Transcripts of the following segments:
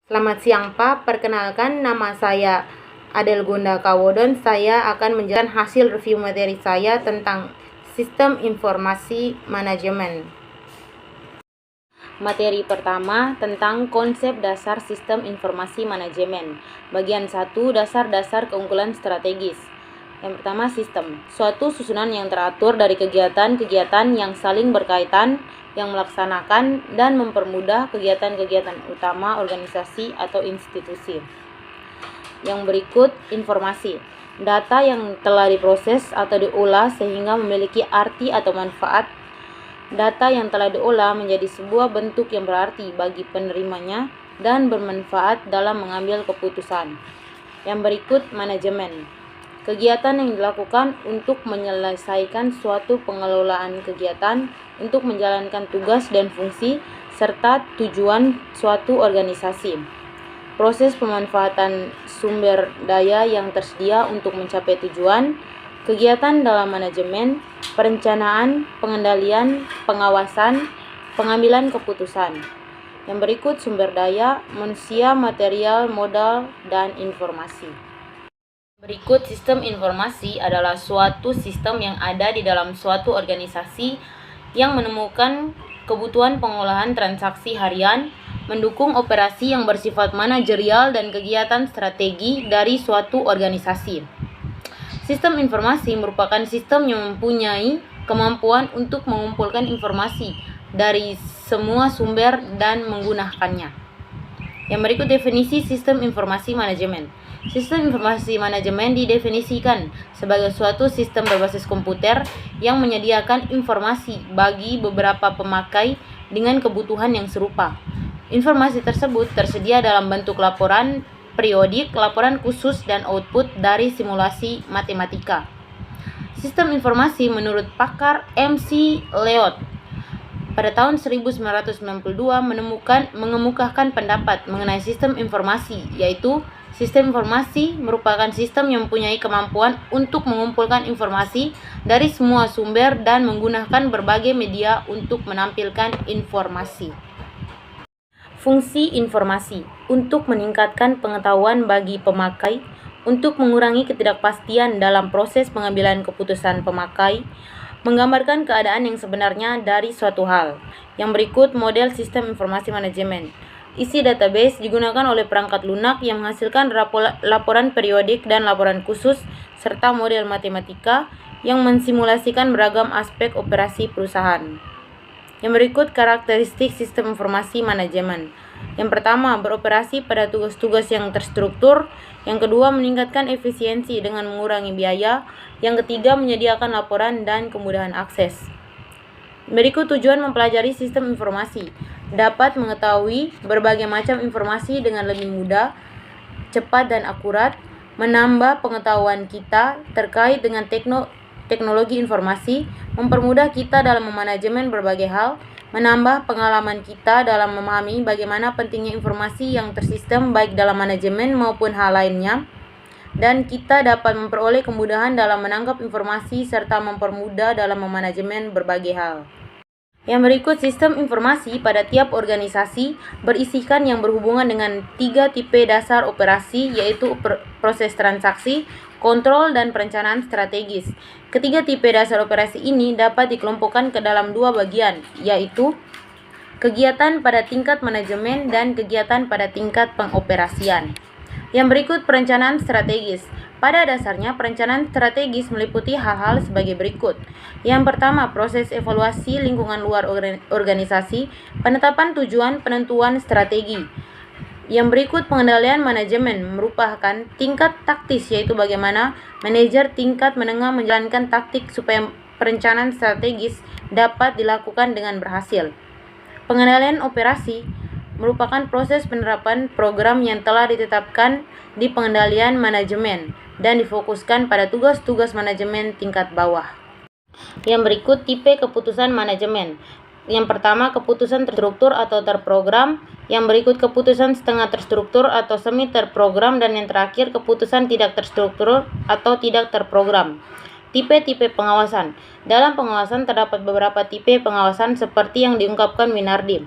Selamat siang Pak, perkenalkan nama saya Adelgunda Kawodon. Saya akan menjelaskan hasil review materi saya tentang Sistem Informasi Manajemen. Materi pertama tentang konsep dasar Sistem Informasi Manajemen. Bagian 1, dasar-dasar keunggulan strategis. Yang pertama, sistem. Suatu susunan yang teratur dari kegiatan-kegiatan yang saling berkaitan, yang melaksanakan dan mempermudah kegiatan-kegiatan utama organisasi atau institusi. Yang berikut, informasi. Data yang telah diproses atau diolah sehingga memiliki arti atau manfaat. Data yang telah diolah menjadi sebuah bentuk yang berarti bagi penerimanya dan bermanfaat dalam mengambil keputusan. Yang berikut, manajemen. Kegiatan yang dilakukan untuk menyelesaikan suatu pengelolaan kegiatan, untuk menjalankan tugas dan fungsi, serta tujuan suatu organisasi. Proses pemanfaatan sumber daya yang tersedia untuk mencapai tujuan. Kegiatan dalam manajemen, perencanaan, pengendalian, pengawasan, pengambilan keputusan. Yang berikut, sumber daya, manusia, material, modal, dan informasi. Berikut, sistem informasi adalah suatu sistem yang ada di dalam suatu organisasi yang menemukan kebutuhan pengolahan transaksi harian, mendukung operasi yang bersifat manajerial dan kegiatan strategi dari suatu organisasi. Sistem informasi merupakan sistem yang mempunyai kemampuan untuk mengumpulkan informasi dari semua sumber dan menggunakannya. Yang berikut, definisi sistem informasi manajemen. Sistem informasi manajemen didefinisikan sebagai suatu sistem berbasis komputer yang menyediakan informasi bagi beberapa pemakai dengan kebutuhan yang serupa. Informasi tersebut tersedia dalam bentuk laporan periodik, laporan khusus, dan output dari simulasi matematika. Sistem informasi menurut pakar MC Leod pada tahun 1992 mengemukakan pendapat mengenai sistem informasi, yaitu sistem informasi merupakan sistem yang mempunyai kemampuan untuk mengumpulkan informasi dari semua sumber dan menggunakan berbagai media untuk menampilkan informasi. Fungsi informasi untuk meningkatkan pengetahuan bagi pemakai, untuk mengurangi ketidakpastian dalam proses pengambilan keputusan pemakai, menggambarkan keadaan yang sebenarnya dari suatu hal. Yang berikut, model sistem informasi manajemen. Isi database digunakan oleh perangkat lunak yang menghasilkan laporan periodik dan laporan khusus, serta model matematika yang mensimulasikan beragam aspek operasi perusahaan. Yang berikut, karakteristik sistem informasi manajemen. Yang pertama, beroperasi pada tugas-tugas yang terstruktur. Yang kedua, meningkatkan efisiensi dengan mengurangi biaya. Yang ketiga, menyediakan laporan dan kemudahan akses. Berikut tujuan mempelajari sistem informasi. Dapat mengetahui berbagai macam informasi dengan lebih mudah, cepat, dan akurat, menambah pengetahuan kita terkait dengan teknologi informasi, mempermudah kita dalam memanajemen berbagai hal, menambah pengalaman kita dalam memahami bagaimana pentingnya informasi yang tersistem baik dalam manajemen maupun hal lainnya, dan kita dapat memperoleh kemudahan dalam menangkap informasi serta mempermudah dalam memanajemen berbagai hal. Yang berikut, sistem informasi pada tiap organisasi berisikan yang berhubungan dengan 3 tipe dasar operasi, yaitu proses transaksi, kontrol, dan perencanaan strategis. Ketiga tipe dasar operasi ini dapat dikelompokkan ke dalam 2 bagian, yaitu kegiatan pada tingkat manajemen dan kegiatan pada tingkat pengoperasian. Yang berikut, perencanaan strategis. Pada dasarnya, perencanaan strategis meliputi hal-hal sebagai berikut. Yang pertama, proses evaluasi lingkungan luar organisasi, penetapan tujuan, penentuan strategi. Yang berikut, pengendalian manajemen merupakan tingkat taktis, yaitu bagaimana manajer tingkat menengah menjalankan taktik supaya perencanaan strategis dapat dilakukan dengan berhasil. Pengendalian operasi merupakan proses penerapan program yang telah ditetapkan di pengendalian manajemen dan difokuskan pada tugas-tugas manajemen tingkat bawah. Yang berikut, tipe keputusan manajemen. Yang pertama, keputusan terstruktur atau terprogram. Yang berikut, keputusan setengah terstruktur atau semi terprogram. Dan yang terakhir, keputusan tidak terstruktur atau tidak terprogram. Tipe-tipe pengawasan. Dalam pengawasan terdapat beberapa tipe pengawasan seperti yang diungkapkan Winardi.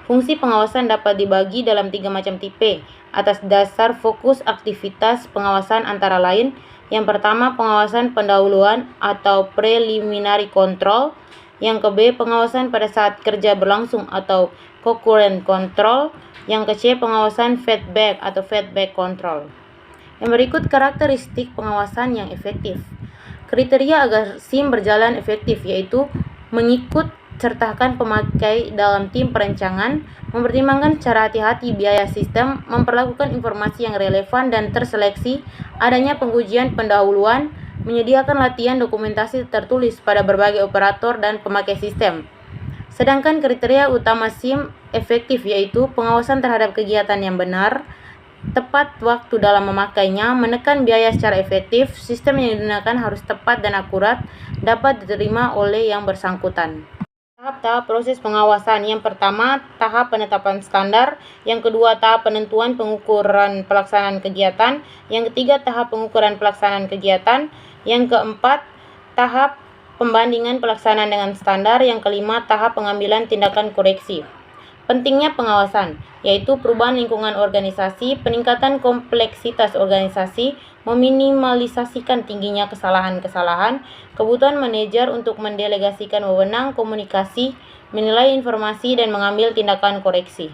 Fungsi pengawasan dapat dibagi dalam 3 macam tipe atas dasar fokus aktivitas pengawasan antara lain. Yang pertama, pengawasan pendahuluan atau preliminary control. Yang ke-B, pengawasan pada saat kerja berlangsung atau concurrent control. Yang ke-C, pengawasan feedback atau feedback control. Yang berikut karakteristik pengawasan yang efektif. Kriteria agar SIM berjalan efektif yaitu mengikut sertakan pemakai dalam tim perancangan, mempertimbangkan secara hati-hati biaya sistem, memperlakukan informasi yang relevan dan terseleksi, adanya pengujian pendahuluan, menyediakan latihan dokumentasi tertulis pada berbagai operator dan pemakai sistem. Sedangkan kriteria utama SIM efektif yaitu pengawasan terhadap kegiatan yang benar, tepat waktu dalam memakainya, menekan biaya secara efektif, sistem yang digunakan harus tepat dan akurat, dapat diterima oleh yang bersangkutan. Tahap-tahap proses pengawasan. Yang pertama, tahap penetapan standar. Yang kedua, tahap penentuan pengukuran pelaksanaan kegiatan. Yang ketiga, tahap pengukuran pelaksanaan kegiatan. Yang keempat, tahap pembandingan pelaksanaan dengan standar. Yang kelima, tahap pengambilan tindakan koreksi. Pentingnya pengawasan, yaitu perubahan lingkungan organisasi, peningkatan kompleksitas organisasi, meminimalisasikan tingginya kesalahan-kesalahan, kebutuhan manajer untuk mendelegasikan wewenang komunikasi, menilai informasi, dan mengambil tindakan koreksi.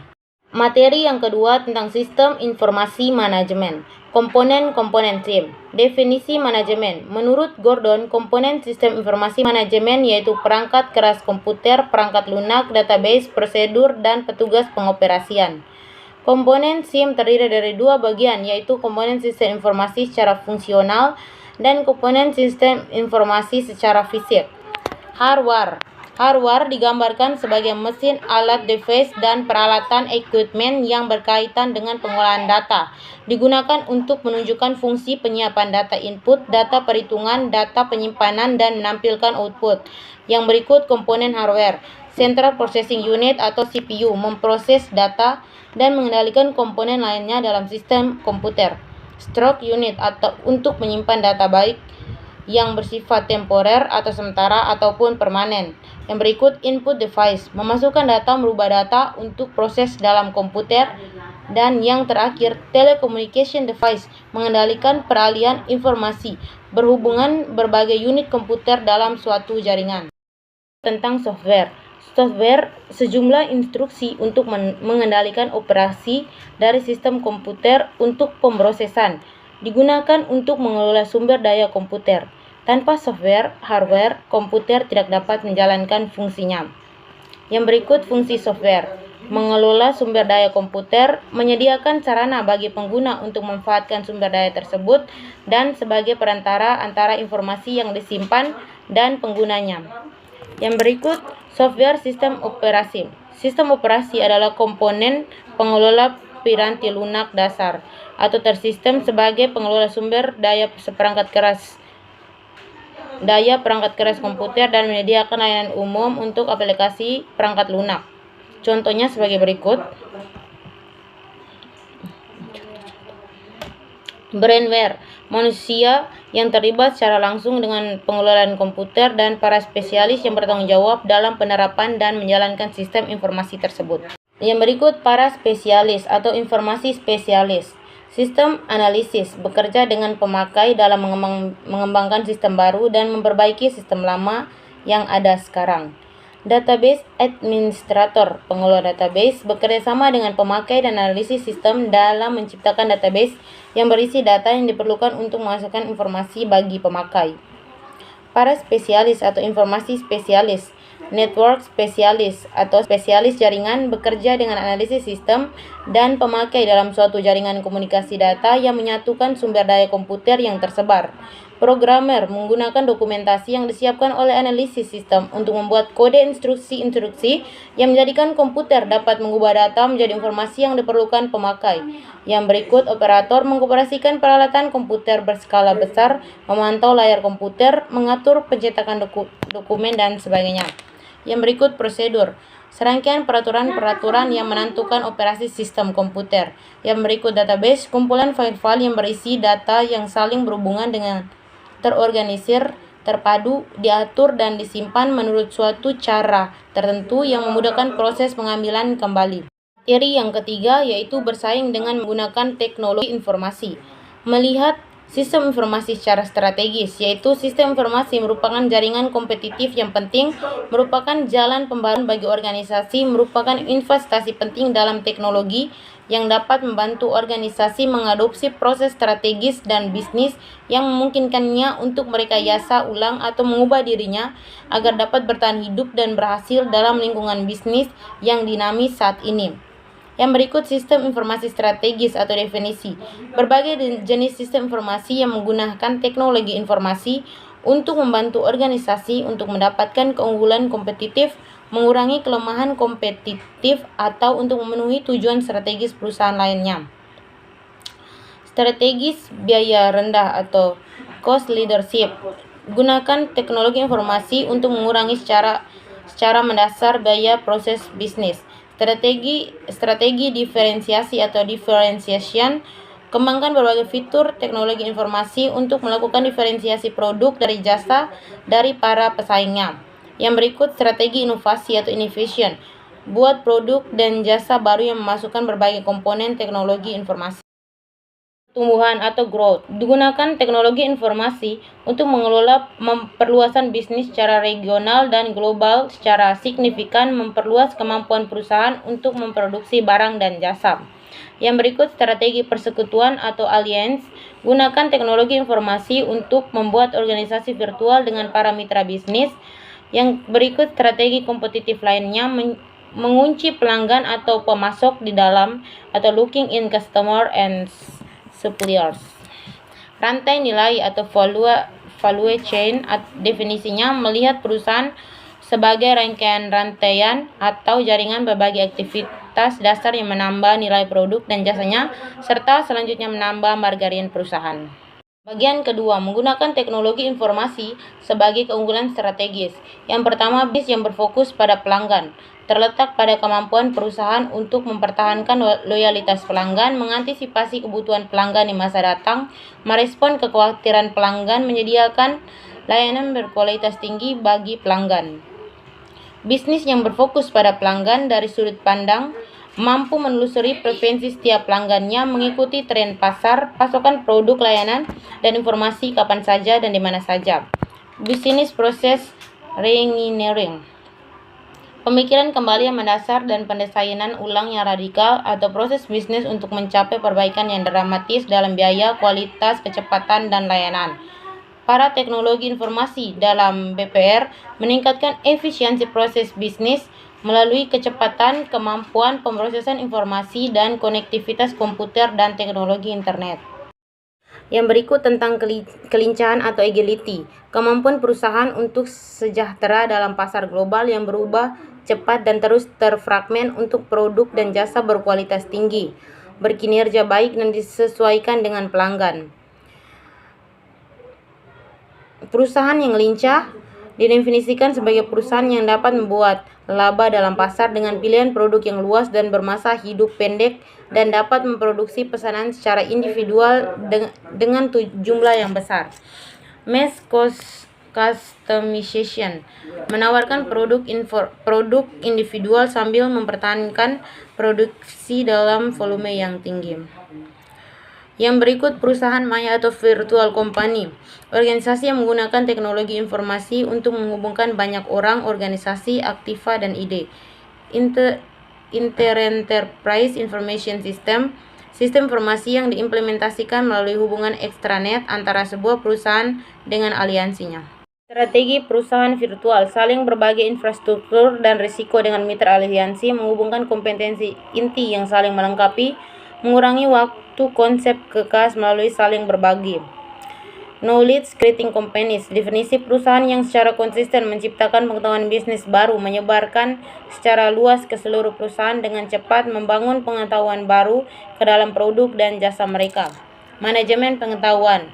Materi yang kedua tentang sistem informasi manajemen. Komponen-komponen SIM. Definisi manajemen. Menurut Gordon, komponen sistem informasi manajemen yaitu perangkat keras komputer, perangkat lunak, database, prosedur, dan petugas pengoperasian. Komponen SIM terdiri dari dua bagian, yaitu komponen sistem informasi secara fungsional dan komponen sistem informasi secara fisik. Hardware. Hardware digambarkan sebagai mesin, alat, device, dan peralatan equipment yang berkaitan dengan pengolahan data. Digunakan untuk menunjukkan fungsi penyiapan data input, data perhitungan, data penyimpanan, dan menampilkan output. Yang berikut komponen hardware. Central Processing Unit atau CPU memproses data dan mengendalikan komponen lainnya dalam sistem komputer. Storage Unit atau untuk menyimpan data baik yang bersifat temporer atau sementara ataupun permanen. Yang berikut input device, memasukkan data, merubah data untuk proses dalam komputer. Dan yang terakhir telecommunication device, mengendalikan peralihan informasi berhubungan berbagai unit komputer dalam suatu jaringan. Tentang software. Software sejumlah instruksi untuk mengendalikan operasi dari sistem komputer untuk pemrosesan. Digunakan untuk mengelola sumber daya komputer. Tanpa software, hardware, komputer tidak dapat menjalankan fungsinya. Yang berikut fungsi software. Mengelola sumber daya komputer, menyediakan sarana bagi pengguna untuk memanfaatkan sumber daya tersebut, dan sebagai perantara antara informasi yang disimpan dan penggunanya. Yang berikut software sistem operasi. Sistem operasi adalah komponen pengelola piranti lunak dasar atau tersistem sebagai pengelola sumber daya perangkat keras komputer dan menyediakan layanan umum untuk aplikasi perangkat lunak. Contohnya sebagai berikut. Brainware, manusia yang terlibat secara langsung dengan pengelolaan komputer dan para spesialis yang bertanggung jawab dalam penerapan dan menjalankan sistem informasi tersebut. Yang berikut para spesialis atau informasi spesialis. Sistem analisis bekerja dengan pemakai dalam mengembangkan sistem baru dan memperbaiki sistem lama yang ada sekarang. Database administrator, pengelola database, bekerja sama dengan pemakai dan analisis sistem dalam menciptakan database yang berisi data yang diperlukan untuk memasukkan informasi bagi pemakai. Para spesialis atau informasi spesialis. Network spesialis atau spesialis jaringan bekerja dengan analisis sistem dan pemakai dalam suatu jaringan komunikasi data yang menyatukan sumber daya komputer yang tersebar. Programmer menggunakan dokumentasi yang disiapkan oleh analisis sistem untuk membuat kode instruksi-instruksi yang menjadikan komputer dapat mengubah data menjadi informasi yang diperlukan pemakai. Yang berikut operator mengoperasikan peralatan komputer berskala besar, memantau layar komputer, mengatur pencetakan dokumen, dan sebagainya. Yang berikut prosedur. Serangkaian peraturan-peraturan yang menentukan operasi sistem komputer. Yang berikut database, kumpulan file-file yang berisi data yang saling berhubungan dengan terorganisir terpadu, diatur dan disimpan menurut suatu cara tertentu yang memudahkan proses pengambilan kembali. Materi yang ketiga yaitu bersaing dengan menggunakan teknologi informasi. Melihat sistem informasi secara strategis, yaitu sistem informasi merupakan jaringan kompetitif yang penting, merupakan jalan pembaruan bagi organisasi, merupakan investasi penting dalam teknologi yang dapat membantu organisasi mengadopsi proses strategis dan bisnis yang memungkinkannya untuk merekayasa ulang atau mengubah dirinya agar dapat bertahan hidup dan berhasil dalam lingkungan bisnis yang dinamis saat ini. Yang berikut sistem informasi strategis atau definisi. Berbagai jenis sistem informasi yang menggunakan teknologi informasi untuk membantu organisasi untuk mendapatkan keunggulan kompetitif, mengurangi kelemahan kompetitif, atau untuk memenuhi tujuan strategis perusahaan lainnya. Strategis biaya rendah atau cost leadership. Gunakan teknologi informasi untuk mengurangi secara mendasar biaya proses bisnis. Strategi diferensiasi atau differentiation. Kembangkan berbagai fitur teknologi informasi untuk melakukan diferensiasi produk dari jasa dari para pesaingnya. Yang berikut strategi inovasi atau innovation. Buat produk dan jasa baru yang memasukkan berbagai komponen teknologi informasi. Pertumbuhan atau growth. Digunakan teknologi informasi untuk mengelola perluasan bisnis secara regional dan global secara signifikan, memperluas kemampuan perusahaan untuk memproduksi barang dan jasa. Yang berikut strategi persekutuan atau alliance. Gunakan teknologi informasi untuk membuat organisasi virtual dengan para mitra bisnis. Yang berikut strategi kompetitif lainnya, mengunci pelanggan atau pemasok di dalam atau looking in customer and suppliers. Rantai nilai atau value chain, definisinya melihat perusahaan sebagai rangkaian atau jaringan berbagai aktivitas dasar yang menambah nilai produk dan jasanya serta selanjutnya menambah margarin perusahaan. Bagian kedua, menggunakan teknologi informasi sebagai keunggulan strategis. Yang pertama, bisnis yang berfokus pada pelanggan. Terletak pada kemampuan perusahaan untuk mempertahankan loyalitas pelanggan, mengantisipasi kebutuhan pelanggan di masa datang, merespon kekhawatiran pelanggan, menyediakan layanan berkualitas tinggi bagi pelanggan. Bisnis yang berfokus pada pelanggan dari sudut pandang mampu menelusuri preferensi setiap pelanggannya, mengikuti tren pasar, pasokan produk, layanan, dan informasi kapan saja dan di mana saja. Business process reengineering. Pemikiran kembali yang mendasar dan pendesainan ulang yang radikal atau proses bisnis untuk mencapai perbaikan yang dramatis dalam biaya, kualitas, kecepatan, dan layanan. Para teknologi informasi dalam BPR meningkatkan efisiensi proses bisnis melalui kecepatan, kemampuan pemrosesan informasi, dan konektivitas komputer dan teknologi internet. Yang berikut tentang kelincahan atau agility. Kemampuan perusahaan untuk sejahtera dalam pasar global yang berubah cepat dan terus terfragmen untuk produk dan jasa berkualitas tinggi, berkinerja baik dan disesuaikan dengan pelanggan. Perusahaan yang lincah didefinisikan sebagai perusahaan yang dapat membuat laba dalam pasar dengan pilihan produk yang luas dan bermasa hidup pendek dan dapat memproduksi pesanan secara individual dengan jumlah yang besar. Mass customization menawarkan produk individual sambil mempertahankan produksi dalam volume yang tinggi. Yang berikut perusahaan maya atau virtual company. Organisasi yang menggunakan teknologi informasi untuk menghubungkan banyak orang, organisasi, aktiva, dan ide. Inter-enterprise information system. Sistem informasi yang diimplementasikan melalui hubungan ekstranet antara sebuah perusahaan dengan aliansinya. Strategi perusahaan virtual, saling berbagi infrastruktur dan risiko dengan mitra aliansi, menghubungkan kompetensi inti yang saling melengkapi, mengurangi waktu konsep kekas melalui saling berbagi. Knowledge creating companies, definisi perusahaan yang secara konsisten menciptakan pengetahuan bisnis baru, menyebarkan secara luas ke seluruh perusahaan dengan cepat, membangun pengetahuan baru ke dalam produk dan jasa mereka. Manajemen pengetahuan,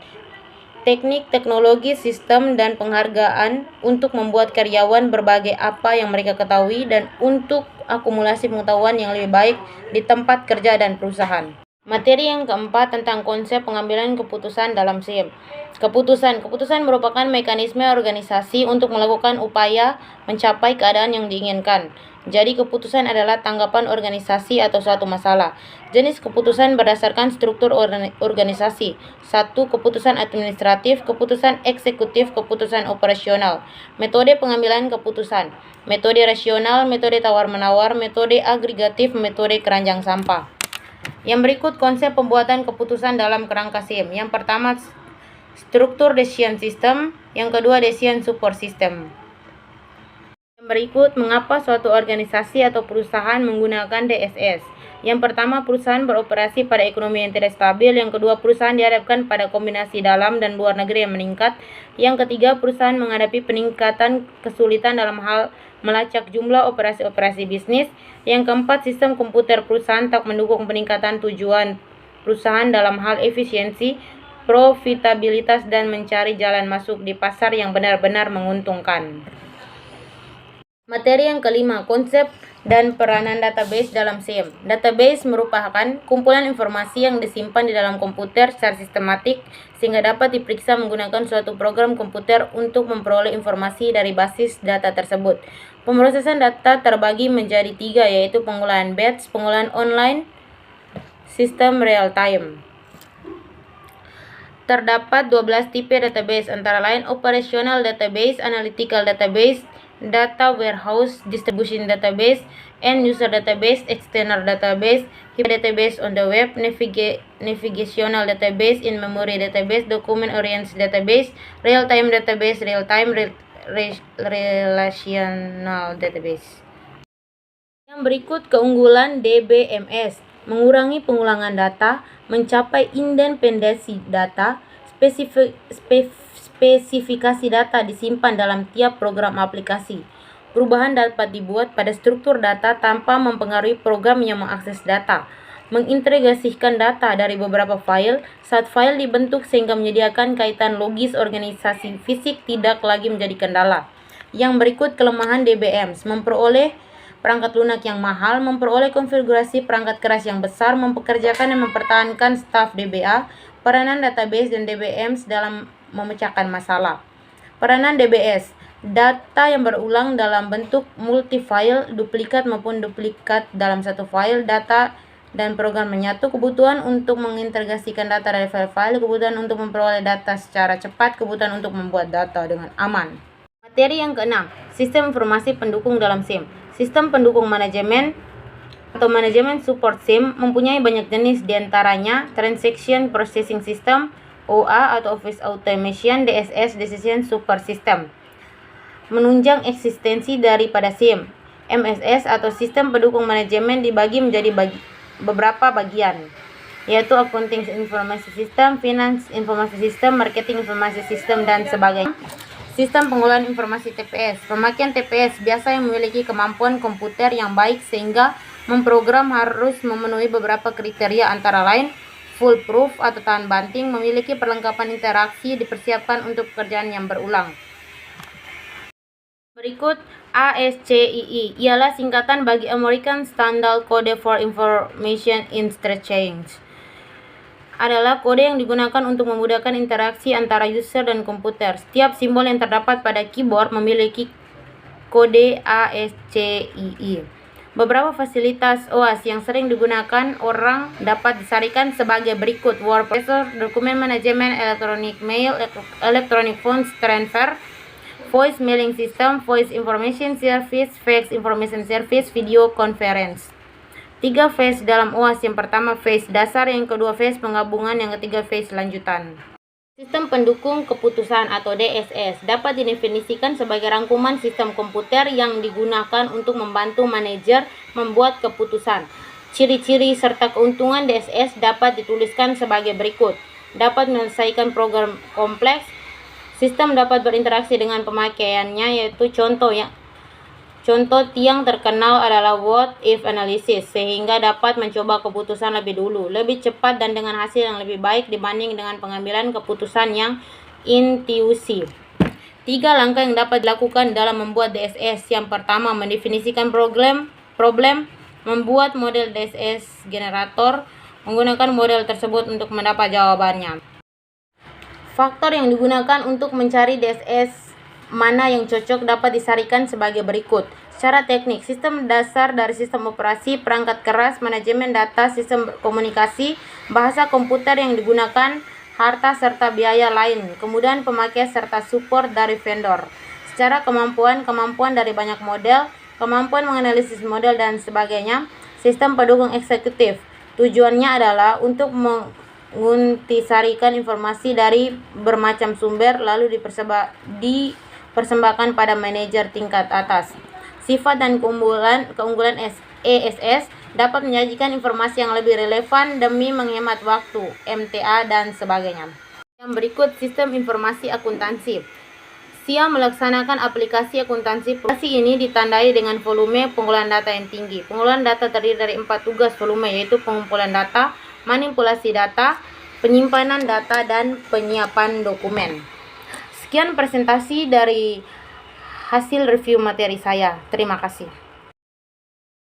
teknik, teknologi, sistem, dan penghargaan untuk membuat karyawan berbagai apa yang mereka ketahui dan untuk akumulasi pengetahuan yang lebih baik di tempat kerja dan perusahaan. Materi yang keempat tentang konsep pengambilan keputusan dalam SIM. Keputusan merupakan mekanisme organisasi untuk melakukan upaya mencapai keadaan yang diinginkan. Jadi keputusan adalah tanggapan organisasi atau suatu masalah. Jenis keputusan berdasarkan struktur organisasi. 1. Keputusan administratif, keputusan eksekutif, keputusan operasional. Metode pengambilan keputusan. Metode rasional, metode tawar-menawar, metode agregatif, metode keranjang sampah. Yang berikut konsep pembuatan keputusan dalam kerangka SIM. Yang pertama, struktur decision system. Yang kedua, decision support system. Yang berikut, mengapa suatu organisasi atau perusahaan menggunakan DSS. Yang pertama, perusahaan beroperasi pada ekonomi yang tidak stabil. Yang kedua, perusahaan dihadapkan pada kombinasi dalam dan luar negeri yang meningkat. Yang ketiga, perusahaan menghadapi peningkatan kesulitan dalam hal melacak jumlah operasi-operasi bisnis. Yang keempat, sistem komputer perusahaan tak mendukung peningkatan tujuan perusahaan dalam hal efisiensi, profitabilitas, dan mencari jalan masuk di pasar yang benar-benar menguntungkan. Materi yang kelima, konsep dan peranan database dalam SIM. Database merupakan kumpulan informasi yang disimpan di dalam komputer secara sistematik sehingga dapat diperiksa menggunakan suatu program komputer untuk memperoleh informasi dari basis data tersebut. Pemrosesan data terbagi menjadi 3, yaitu pengolahan batch, pengolahan online, sistem real time. Terdapat 12 tipe database, antara lain operational database, analytical database, data warehouse, distribution database, end user database, external database, database on the web, navigational database, in-memory database, document-oriented database, real-time database, real-time relational database. Yang berikut keunggulan DBMS: mengurangi pengulangan data, mencapai independensi data, spesifikasi data disimpan dalam tiap program aplikasi. Perubahan dapat dibuat pada struktur data tanpa mempengaruhi program yang mengakses data. Mengintegrasikan data dari beberapa file saat file dibentuk sehingga menyediakan kaitan logis organisasi fisik tidak lagi menjadi kendala. Yang berikut kelemahan DBMS: memperoleh perangkat lunak yang mahal, memperoleh konfigurasi perangkat keras yang besar, mempekerjakan dan mempertahankan staf DBA, peranan database dan DBMS dalam memecahkan masalah. Peranan DBS: data yang berulang dalam bentuk multi-file, duplikat maupun duplikat dalam satu file, data dan program menyatu, kebutuhan untuk mengintegrasikan data dari file-file, kebutuhan untuk memperoleh data secara cepat, kebutuhan untuk membuat data dengan aman. Materi yang keenam, sistem informasi pendukung dalam SIM. Sistem pendukung manajemen atau manajemen support SIM mempunyai banyak jenis, diantaranya Transaction Processing System, OA atau Office Automation, DSS, Decision Support System. Menunjang eksistensi daripada SIM. MSS atau Sistem Pendukung Manajemen dibagi menjadi beberapa bagian, yaitu Accounting Information System, Finance Information System, Marketing Information System, dan sebagainya. Sistem pengolahan informasi TPS. Pemakaian TPS biasanya memiliki kemampuan komputer yang baik sehingga memprogram harus memenuhi beberapa kriteria, antara lain foolproof atau tahan banting, memiliki perlengkapan interaksi, dipersiapkan untuk pekerjaan yang berulang. Berikut ASCII ialah singkatan bagi American Standard Code for Information Interchange. Adalah kode yang digunakan untuk memudahkan interaksi antara user dan komputer. Setiap simbol yang terdapat pada keyboard memiliki kode ASCII. Beberapa fasilitas OAS yang sering digunakan orang dapat disarikan sebagai berikut: word processor, dokumen manajemen, electronic mail, electronic funds transfer, voice mailing system, voice information service, fax information service, video conference. 3 phase dalam OAS. Yang pertama phase dasar, yang kedua phase penggabungan, yang ketiga phase lanjutan. Sistem pendukung keputusan atau DSS dapat didefinisikan sebagai rangkuman sistem komputer yang digunakan untuk membantu manajer membuat keputusan. Ciri-ciri serta keuntungan DSS dapat dituliskan sebagai berikut: dapat menyelesaikan program kompleks, sistem dapat berinteraksi dengan pemakaiannya, yaitu contoh yang terkenal adalah what if analysis, sehingga dapat mencoba keputusan lebih dulu, lebih cepat dan dengan hasil yang lebih baik dibanding dengan pengambilan keputusan yang intuisi. 3 langkah yang dapat dilakukan dalam membuat DSS. Yang pertama, mendefinisikan problem, membuat model DSS generator, menggunakan model tersebut untuk mendapat jawabannya. Faktor yang digunakan untuk mencari DSS mana yang cocok dapat disarikan sebagai berikut. Secara teknik, sistem dasar dari sistem operasi, perangkat keras, manajemen data, sistem komunikasi, bahasa komputer yang digunakan, harta serta biaya lain, kemudian pemakaian serta support dari vendor. Secara kemampuan dari banyak model, kemampuan menganalisis model dan sebagainya, sistem pendukung eksekutif. Tujuannya adalah untuk menguntisarikan informasi dari bermacam sumber lalu dipersembahkan pada manajer tingkat atas. Sifat dan keunggulan ESS dapat menyajikan informasi yang lebih relevan demi menghemat waktu, MTA, dan sebagainya. Yang berikut sistem informasi akuntansi. SIA melaksanakan aplikasi akuntansi. Aplikasi ini ditandai dengan volume pengumpulan data yang tinggi. Pengumpulan data terdiri dari 4 tugas volume, yaitu pengumpulan data, manipulasi data, penyimpanan data, dan penyiapan dokumen. Sekian presentasi dari hasil review materi saya. Terima kasih.